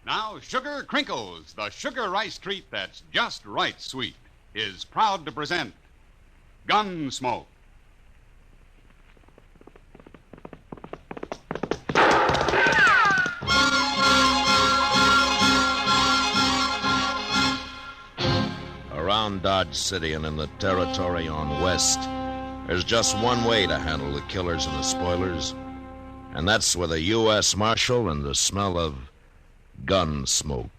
Now, Sugar Crinkles, the sugar rice treat that's just right sweet, is proud to present Gunsmoke. Around Dodge City and in the territory on West, there's just one way to handle the killers and the spoilers, and that's with a U.S. Marshal and the smell of gun smoke.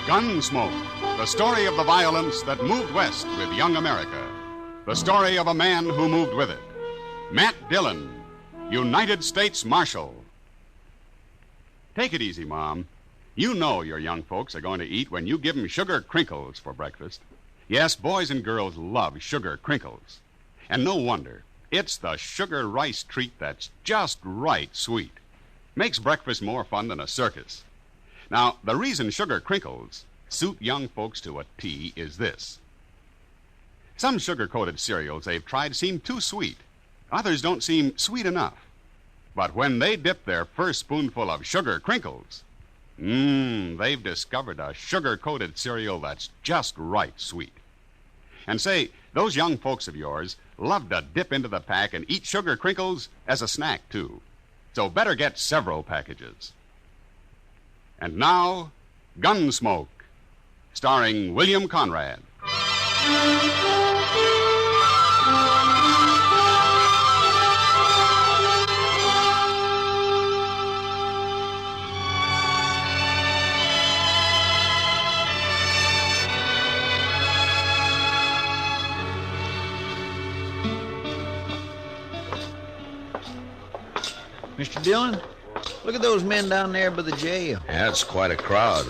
Gunsmoke, the story of the violence that moved west with young America. The story of a man who moved with it. Matt Dillon, United States Marshal. Take it easy, Mom. You know your young folks are going to eat when you give them sugar crinkles for breakfast. Yes, boys and girls love sugar crinkles. And no wonder. It's the sugar rice treat that's just right sweet. Makes breakfast more fun than a circus. Now, the reason sugar crinkles suit young folks to a T is this. Some sugar-coated cereals they've tried seem too sweet. Others don't seem sweet enough. But when they dip their first spoonful of sugar crinkles, they've discovered a sugar-coated cereal that's just right sweet. And say, those young folks of yours love to dip into the pack and eat sugar crinkles as a snack, too. So better get several packages. And now, Gunsmoke, starring William Conrad. Mr. Dillon, look at those men down there by the jail. Yeah, it's quite a crowd.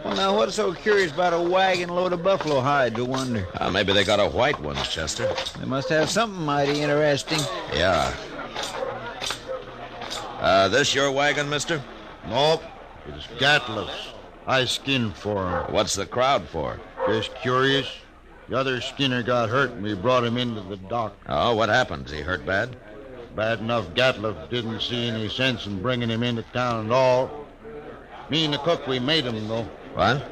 Well, now, what's so curious about a wagon load of buffalo hides, I wonder? Maybe they got a white one, Chester. They must have something mighty interesting. Yeah. This your wagon, mister? Nope. It's Gatliff's. I skinned for him. What's the crowd for? Just curious. The other skinner got hurt and we brought him into the dock. Oh, what happened? Is he hurt bad? Bad enough Gatliff didn't see any sense in bringing him into town at all. Me and the cook, we made him, though. What?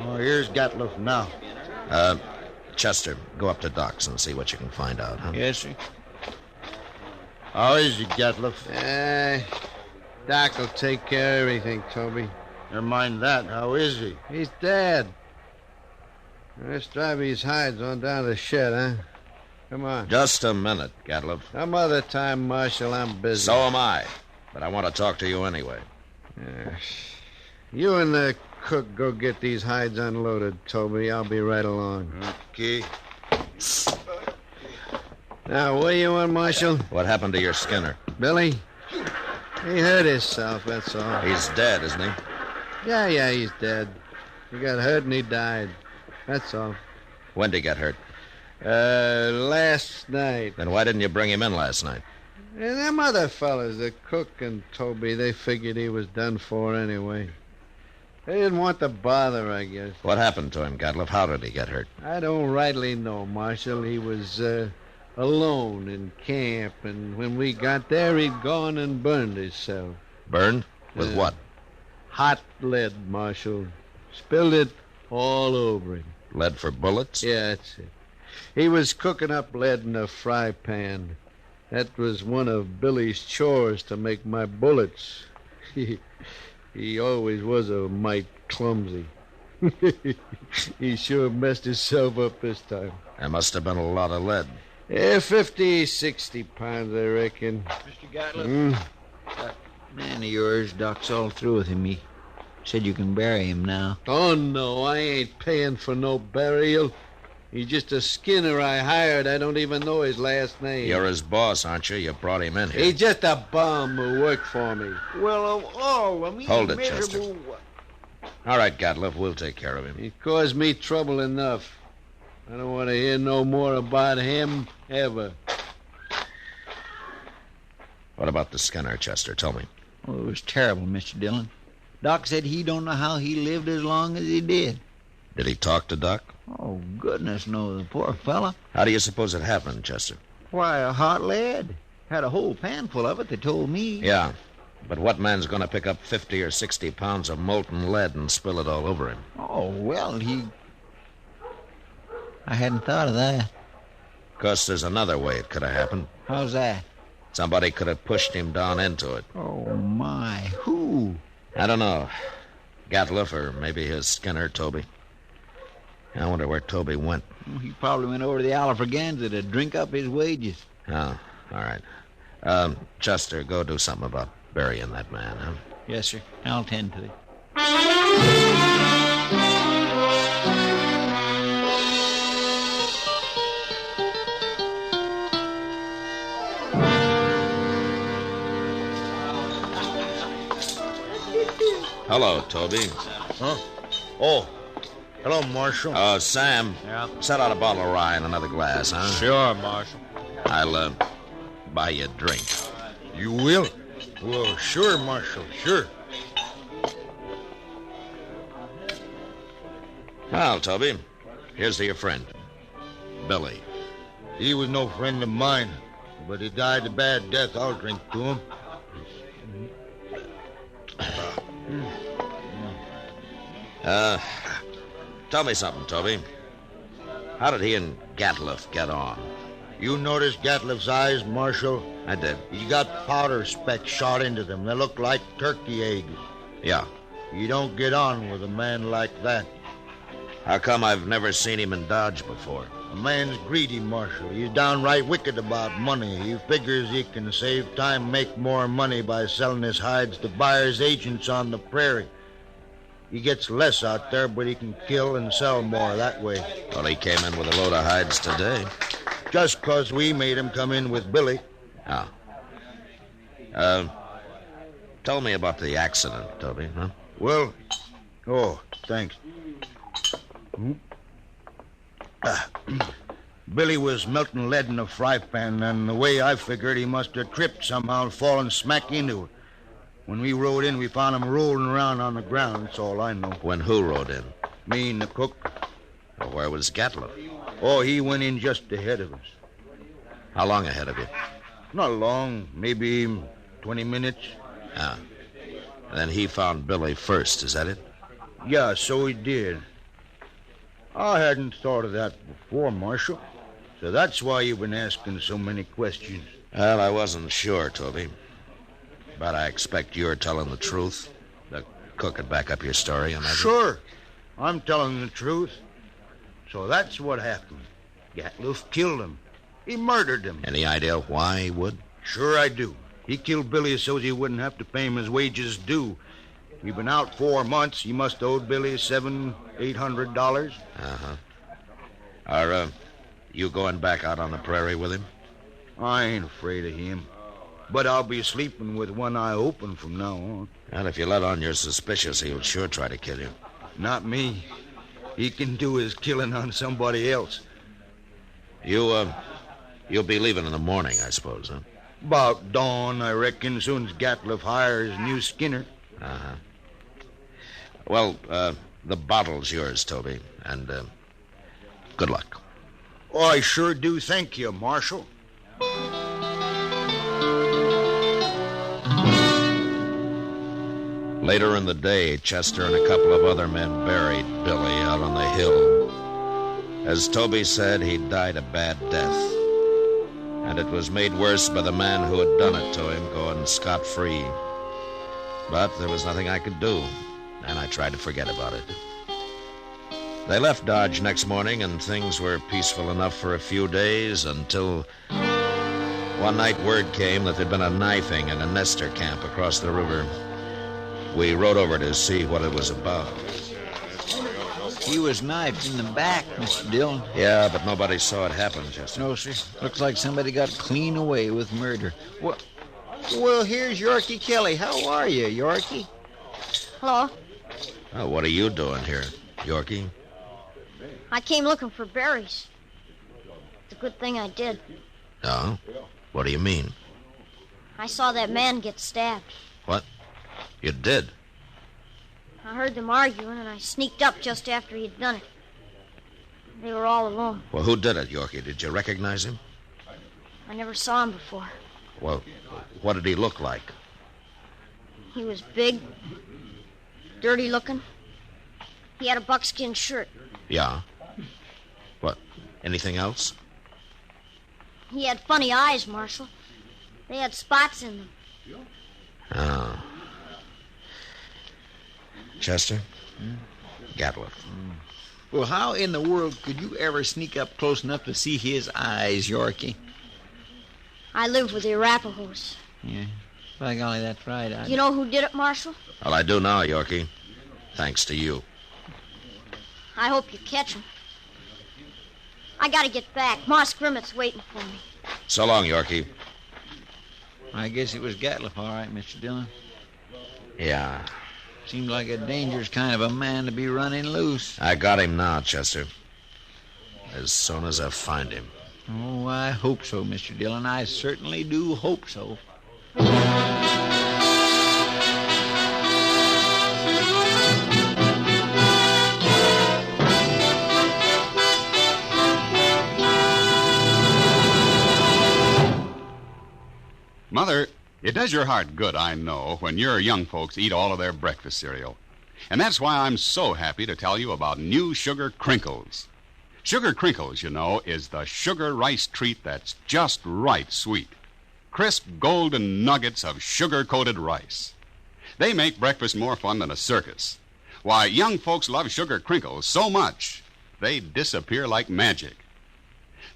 Oh, here's Gatliff now. Chester, go up to Doc's and see what you can find out, huh? Yes, sir. How is he, Gatliff? Doc will take care of everything, Toby. Never mind that. How is he? He's dead. Let's drive these hides on down to the shed, huh? Come on. Just a minute, Gatliff. Some other time, Marshal. I'm busy. So am I. But I want to talk to you anyway. You and the cook go get these hides unloaded, Toby. I'll be right along. Okay. Now, what do you want, Marshal? What happened to your Skinner? Billy? He hurt himself, that's all. He's dead, isn't he? Yeah, he's dead. He got hurt and he died. That's all. When did he get hurt? Last night. Then why didn't you bring him in last night? And them other fellas, the cook and Toby, they figured he was done for anyway. They didn't want to bother, I guess. What happened to him, Gatliff? How did he get hurt? I don't rightly know, Marshal. He was alone in camp, and when we got there, he'd gone and burned himself. Burned? With what? Hot lead, Marshal. Spilled it all over him. Lead for bullets? Yeah, that's it. He was cooking up lead in a fry pan. That was one of Billy's chores to make my bullets. He always was a mite clumsy. He sure messed himself up this time. There must have been a lot of lead. 50, 60 pounds, I reckon. Mr. Gatliff, that man of yours, Doc's all through with him. He said you can bury him now. Oh, no, I ain't paying for no burial. He's just a skinner I hired. I don't even know his last name. You're his boss, aren't you? You brought him in here. He's just a bum who worked for me. Well, of all of me, Hold it, miserable... Chester. All right, Gatliff, we'll take care of him. He caused me trouble enough. I don't want to hear no more about him ever. What about the Skinner, Chester? Tell me. Oh, it was terrible, Mr. Dillon. Doc said he don't know how he lived as long as he did. Did he talk to Doc? Oh, goodness knows, poor fella. How do you suppose it happened, Chester? Why, a hot lead. Had a whole pan full of it, they told me. Yeah, but what man's going to pick up 50 or 60 pounds of molten lead and spill it all over him? Oh, well, I hadn't thought of that. Of course, there's another way it could have happened. How's that? Somebody could have pushed him down into it. Oh, my. Who? I don't know. Gatliff or maybe his Skinner, Toby. I wonder where Toby went. He probably went over to the Alafraganza to drink up his wages. Oh, all right. Chester, go do something about burying that man, huh? Yes, sir. I'll tend to it. Hello, Toby. Huh? Oh, hello, Marshal. Sam. Yeah. Set out a bottle of rye and another glass, huh? Sure, Marshal. I'll, buy you a drink. You will? Well, sure, Marshal, sure. Well, Toby, here's to your friend, Billy. He was no friend of mine, but he died a bad death. I'll drink to him. Tell me something, Toby. How did he and Gatliff get on? You notice Gatliff's eyes, Marshal? I did. He's got powder specks shot into them. They look like turkey eggs. Yeah. You don't get on with a man like that. How come I've never seen him in Dodge before? A man's greedy, Marshal. He's downright wicked about money. He figures he can save time, make more money by selling his hides to buyers' agents on the prairie. He gets less out there, but he can kill and sell more that way. Well, he came in with a load of hides today. Just 'cause we made him come in with Billy. Oh. Tell me about the accident, Toby, huh? Well, thanks. Billy was melting lead in a fry pan, and the way I figured, he must have tripped somehow and fallen smack into it. When we rode in, we found him rolling around on the ground. That's all I know. When who rode in? Me and the cook. Well, where was Gatliff? Oh, he went in just ahead of us. How long ahead of you? Not long, maybe 20 minutes. Ah. And then he found Billy first, is that it? Yeah, so he did. I hadn't thought of that before, Marshal. So that's why you've been asking so many questions. Well, I wasn't sure, Toby. But I expect you're telling the truth. The cook would back up your story, imagine. Sure. I'm telling the truth. So that's what happened. Gatliff killed him. He murdered him. Any idea why he would? Sure I do. He killed Billy so he wouldn't have to pay him his wages due. We've been out 4 months. He must have owed Billy $700-800. Uh-huh. Are you going back out on the prairie with him? I ain't afraid of him. But I'll be sleeping with one eye open from now on. And if you let on you're suspicious, he'll sure try to kill you. Not me. He can do his killing on somebody else. You'll be leaving in the morning, I suppose, huh? About dawn, I reckon, soon as Gatliff hires new Skinner. Uh-huh. Well, the bottle's yours, Toby, and good luck. Oh, I sure do thank you, Marshal. Later in the day, Chester and a couple of other men buried Billy out on the hill. As Toby said, he died a bad death. And it was made worse by the man who had done it to him going scot-free. But there was nothing I could do, and I tried to forget about it. They left Dodge next morning, and things were peaceful enough for a few days until one night word came that there'd been a knifing in a Nestor camp across the river. We rode over to see what it was about. He was knifed in the back, Mr. Dillon. Yeah, but nobody saw it happen, Chester. No, sir. Looks like somebody got clean away with murder. Well, here's Yorkie Kelly. How are you, Yorkie? Hello. Oh, what are you doing here, Yorkie? I came looking for berries. It's a good thing I did. Oh? What do you mean? I saw that man get stabbed. What? You did? I heard them arguing, and I sneaked up just after he'd done it. They were all alone. Well, who did it, Yorkie? Did you recognize him? I never saw him before. Well, what did he look like? He was big, dirty looking. He had a buckskin shirt. Yeah. What, anything else? He had funny eyes, Marshal. They had spots in them. Oh. Chester? Gatliff. Well, how in the world could you ever sneak up close enough to see his eyes, Yorkie? I lived with the Arapahoes. Yeah. By golly, that's right. You know who did it, Marshal? Well, I do now, Yorkie. Thanks to you. I hope you catch him. I gotta get back. Moss Grimmett's waiting for me. So long, Yorkie. I guess it was Gatliff, all right, Mr. Dillon. Yeah. Seemed like a dangerous kind of a man to be running loose. I got him now, Chester. As soon as I find him. Oh, I hope so, Mr. Dillon. I certainly do hope so. Mother, it does your heart good, I know, when your young folks eat all of their breakfast cereal. And that's why I'm so happy to tell you about new Sugar Crinkles. Sugar Crinkles, you know, is the sugar rice treat that's just right sweet. Crisp golden nuggets of sugar-coated rice. They make breakfast more fun than a circus. Why, young folks love Sugar Crinkles so much, they disappear like magic.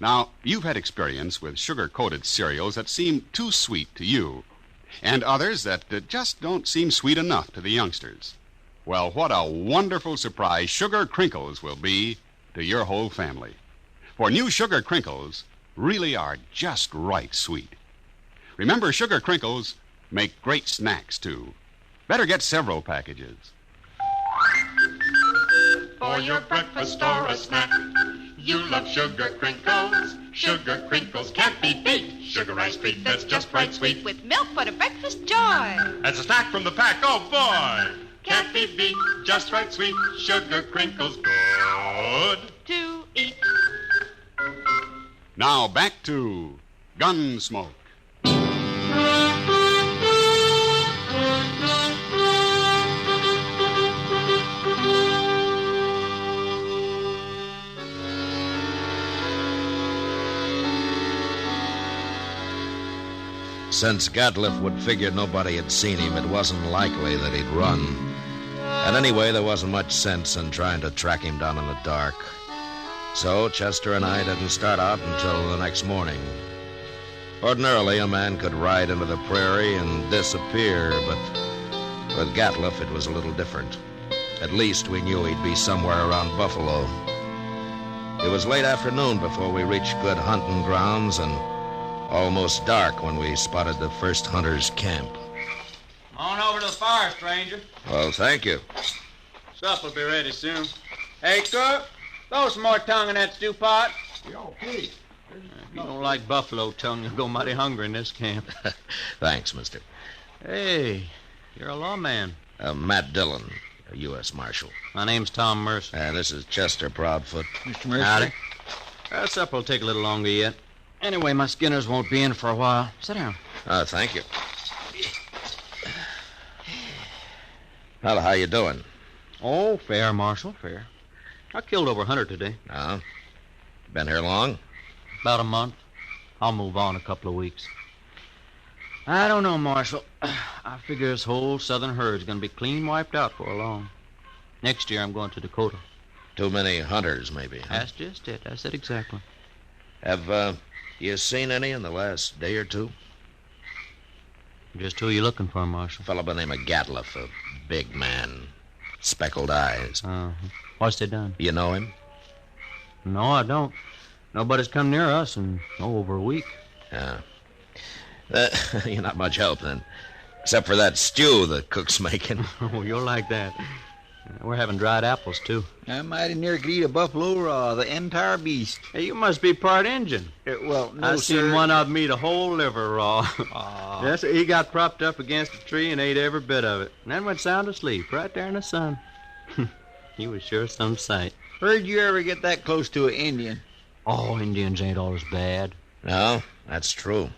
Now, you've had experience with sugar-coated cereals that seem too sweet to you, and others that just don't seem sweet enough to the youngsters. Well, what a wonderful surprise Sugar Crinkles will be to your whole family. For new Sugar Crinkles really are just right sweet. Remember, Sugar Crinkles make great snacks, too. Better get several packages. For your breakfast or a snack, you love Sugar Crinkles. Sugar Crinkles can't be beat. Sugar ice treat that's just right sweet. With milk for the breakfast joy. As a snack from the pack, oh boy! Can't be beat, just right sweet. Sugar Crinkles, good to eat. Now back to Gunsmoke. Since Gatliff would figure nobody had seen him, it wasn't likely that he'd run. And anyway, there wasn't much sense in trying to track him down in the dark. So Chester and I didn't start out until the next morning. Ordinarily, a man could ride into the prairie and disappear, but with Gatliff, it was a little different. At least we knew he'd be somewhere around Buffalo. It was late afternoon before we reached good hunting grounds, and almost dark when we spotted the first hunter's camp. On over to the fire, stranger. Well, thank you. Supper'll be ready soon. Hey, cook, throw some more tongue in that stew pot. Yo, Pete. If you don't like buffalo tongue, you'll go mighty hungry in this camp. Thanks, mister. Hey, you're a lawman. Matt Dillon, a U.S. Marshal. My name's Tom Mercer. This is Chester Proudfoot. Mr. Mercer. Howdy. Supper'll take a little longer yet. Anyway, my Skinners won't be in for a while. Sit down. Thank you. Well, how you doing? Oh, fair, Marshal, fair. I killed over 100 today. Been here long? About a month. I'll move on a couple of weeks. I don't know, Marshal. I figure this whole southern herd's going to be clean wiped out for long. Next year, I'm going to Dakota. Too many hunters, maybe. Huh? That's just it. That's it exactly. Have you seen any in the last day or two? Just who you looking for, Marshal? A fellow by the name of Gatliff, a big man, speckled eyes. What's they done? You know him? No, I don't. Nobody's come near us in over a week. Yeah. You're not much help, then. Except for that stew the cook's making. Oh, you're like that. We're having dried apples, too. I mighty near could eat a buffalo raw, the entire beast. Hey, you must be part Injun. Well, no, I sir. seen one of them eat a whole liver raw. Aw. Yes, he got propped up against a tree and ate every bit of it. And then went sound asleep right there in the sun. He was sure some sight. Heard you ever get that close to an Indian? Oh, Indians ain't always bad. No, that's true.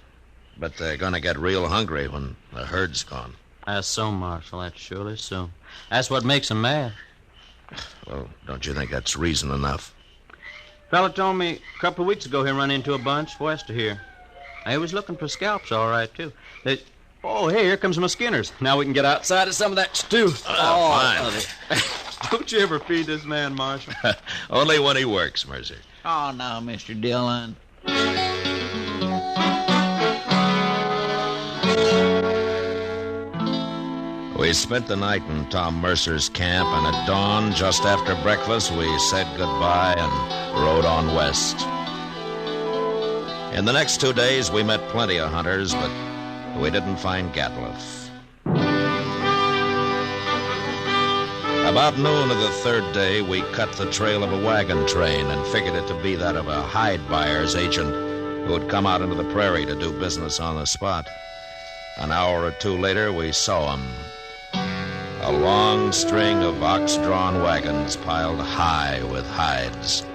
But they're going to get real hungry when the herd's gone. That's so, Marshal. That's surely so. That's what makes them mad. Well, don't you think that's reason enough? Fella told me a couple of weeks ago he run into a bunch west of here. They was looking for scalps, all right, too. Oh, hey, here comes my skinners. Now we can get outside of some of that stew. Fine. Don't you ever feed this man, Marshal? Only when he works, Mercer. Oh, now, Mr. Dillon. We spent the night in Tom Mercer's camp, and at dawn, just after breakfast, we said goodbye and rode on west. In the next 2 days, we met plenty of hunters, but we didn't find Gatliff. About noon of the third day, we cut the trail of a wagon train and figured it to be that of a hide buyer's agent who had come out into the prairie to do business on the spot. An hour or two later, we saw him. A long string of ox-drawn wagons piled high with hides.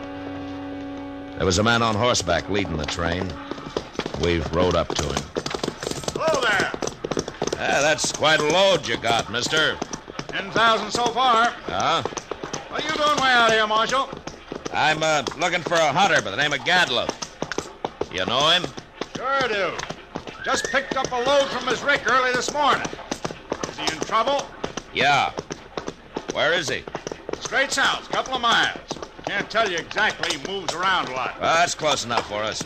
There was a man on horseback leading the train. We rode up to him. Hello there. That's quite a load you got, mister. 10,000 so far. Huh? What are you doing way out here, Marshal? I'm looking for a hunter by the name of Gatliff. You know him? Sure I do. Just picked up a load from his rick early this morning. Is he in trouble? Yeah. Where is he? Straight south, couple of miles. Can't tell you exactly. He moves around a lot. Well, that's close enough for us.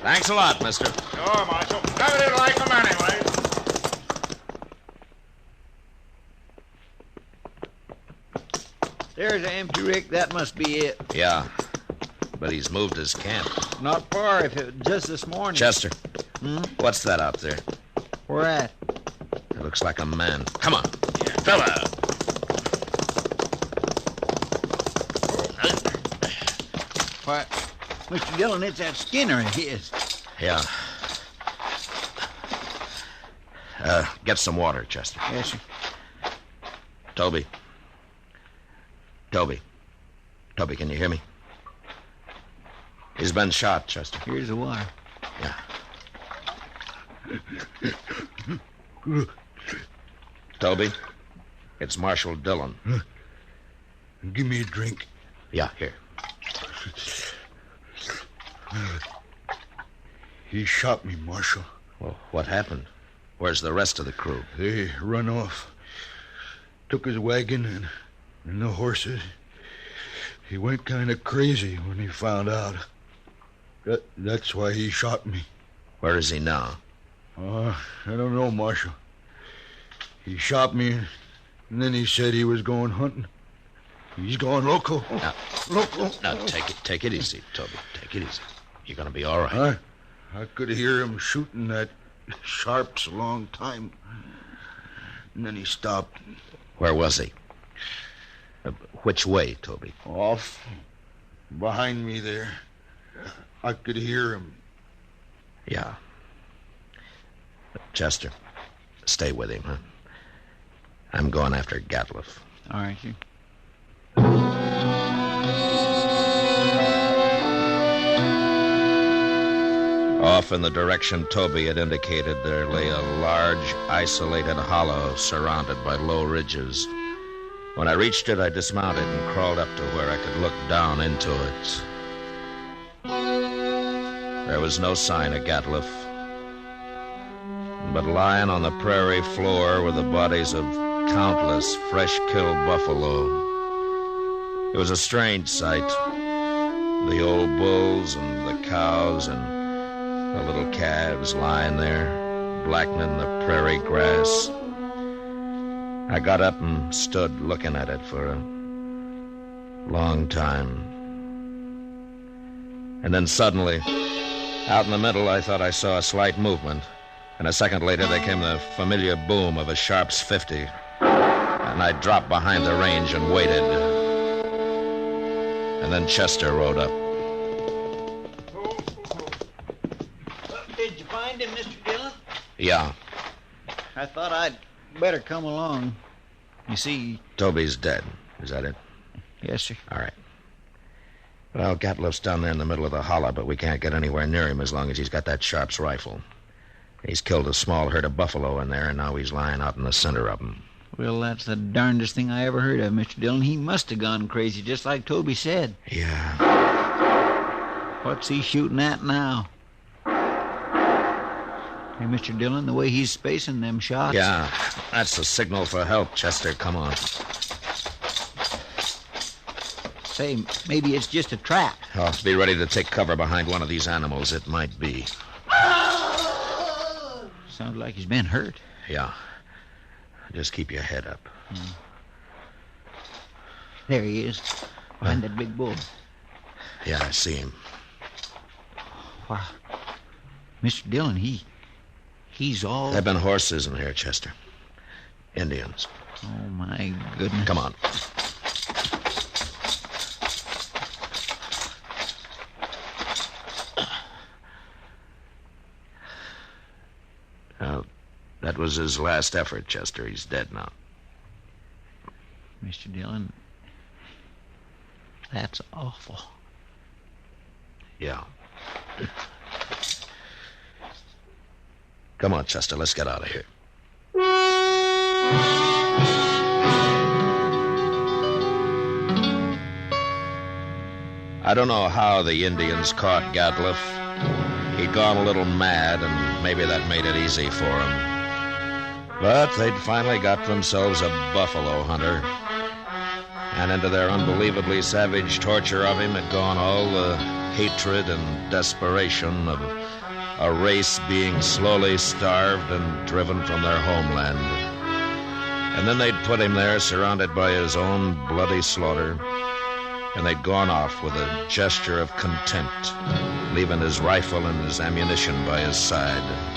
Thanks a lot, mister. Sure, Marshal. Never did like him anyway. There's an empty rick. That must be it. Yeah. But he's moved his camp. Not far, if it was just this morning. Chester. What's that out there? Where at? It looks like a man. Come on. Fella. Why, Mr. Dillon, it's that Skinner of his. Yeah. Get some water, Chester. Yes, sir. Toby, can you hear me? He's been shot, Chester. Here's the water. Yeah. Toby, it's Marshal Dillon. Give me a drink. Yeah, here. He shot me, Marshal. Well, what happened? Where's the rest of the crew? They run off. Took his wagon and the horses. He went kind of crazy when he found out. That's why he shot me. Where is he now? I don't know, Marshal. He shot me, and then he said he was going hunting. He's going loco. Loco. Now, take it easy, Toby. Take it easy. You're going to be all right. I could hear him shooting that Sharps a long time. And then he stopped. Where was he? Which way, Toby? Off. Behind me there. I could hear him. Yeah. Chester, stay with him, huh? I'm going after Gatliff. All right, sir. Off in the direction Toby had indicated, there lay a large, isolated hollow surrounded by low ridges. When I reached it, I dismounted and crawled up to where I could look down into it. There was no sign of Gatliff, but lying on the prairie floor were the bodies of countless fresh-killed buffalo. It was a strange sight. The old bulls and the cows and the little calves lying there, blackening the prairie grass. I got up and stood looking at it for a long time. And then suddenly, out in the middle, I thought I saw a slight movement. And a second later, there came the familiar boom of a Sharps 50. And I dropped behind the range and waited. And then Chester rode up. Did you find him, Mr. Dillon? Yeah, I thought I'd better come along. You see... Toby's dead. Is that it? Yes, sir. All right. Well, Gatliff's down there in the middle of the holler, but we can't get anywhere near him as long as he's got that Sharp's rifle. He's killed a small herd of buffalo in there, and now he's lying out in the center of them. Well, that's the darndest thing I ever heard of, Mr. Dillon. He must have gone crazy, just like Toby said. Yeah. What's he shooting at now? Hey, Mr. Dillon, the way he's spacing them shots... Yeah, that's the signal for help, Chester. Come on. Say, maybe it's just a trap. Oh, be ready to take cover behind one of these animals. It might be. Sounds like he's been hurt. Yeah. Just keep your head up. There he is, behind that big bull. Yeah, I see him. Wow. Mr. Dillon, he's all... There have been horses in here, Chester. Indians. Oh, my goodness. Come on. That was his last effort, Chester. He's dead now. Mr. Dillon, that's awful. Yeah. Come on, Chester. Let's get out of here. I don't know how the Indians caught Gatliff. He'd gone a little mad, and maybe that made it easy for him. But they'd finally got themselves a buffalo hunter. And into their unbelievably savage torture of him had gone all the hatred and desperation of a race being slowly starved and driven from their homeland. And then they'd put him there, surrounded by his own bloody slaughter, and they'd gone off with a gesture of contempt, leaving his rifle and his ammunition by his side.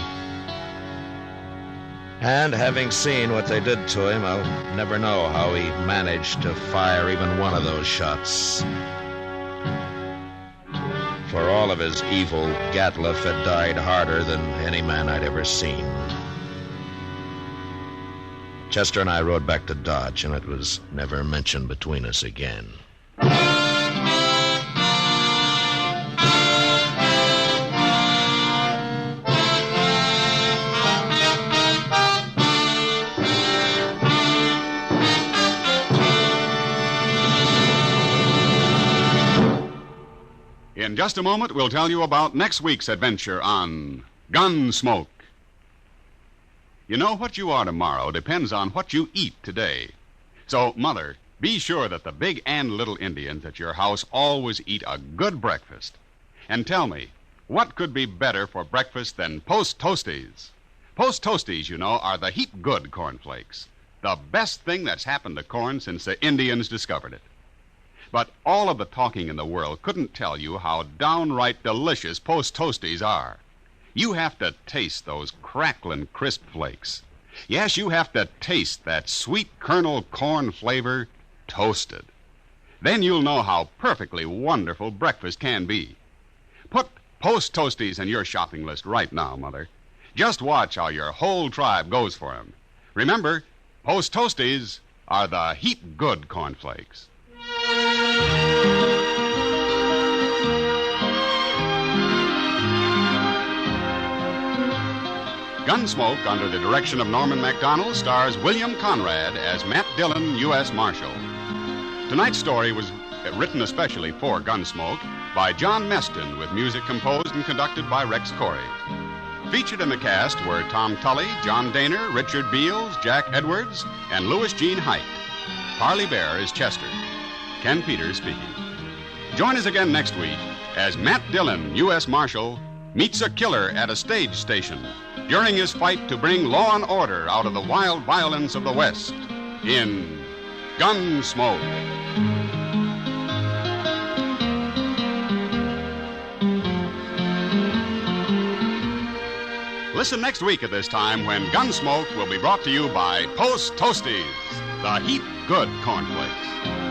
And having seen what they did to him, I'll never know how he managed to fire even one of those shots. For all of his evil, Gatliff had died harder than any man I'd ever seen. Chester and I rode back to Dodge, and it was never mentioned between us again. In just a moment, we'll tell you about next week's adventure on Gunsmoke. You know, what you are tomorrow depends on what you eat today. So, Mother, be sure that the big and little Indians at your house always eat a good breakfast. And tell me, what could be better for breakfast than Post Toasties? Post Toasties, you know, are the heap good cornflakes. The best thing that's happened to corn since the Indians discovered it. But all of the talking in the world couldn't tell you how downright delicious Post Toasties are. You have to taste those crackling, crisp flakes. Yes, you have to taste that sweet kernel corn flavor toasted. Then you'll know how perfectly wonderful breakfast can be. Put Post Toasties in your shopping list right now, Mother. Just watch how your whole tribe goes for 'em. Remember, Post Toasties are the heap good cornflakes. Gunsmoke, under the direction of Norman MacDonald, stars William Conrad as Matt Dillon, U.S. Marshal. Tonight's story was written especially for Gunsmoke by John Meston, with music composed and conducted by Rex Corey. Featured in the cast were Tom Tully, John Daner, Richard Beals, Jack Edwards, and Louis Jean Height. Parley Bear is Chester. Ken Peters speaking. Join us again next week as Matt Dillon, U.S. Marshal, meets a killer at a stage station during his fight to bring law and order out of the wild violence of the West in Gunsmoke. Listen next week at this time when Gunsmoke will be brought to you by Post Toasties, the heap good cornflakes.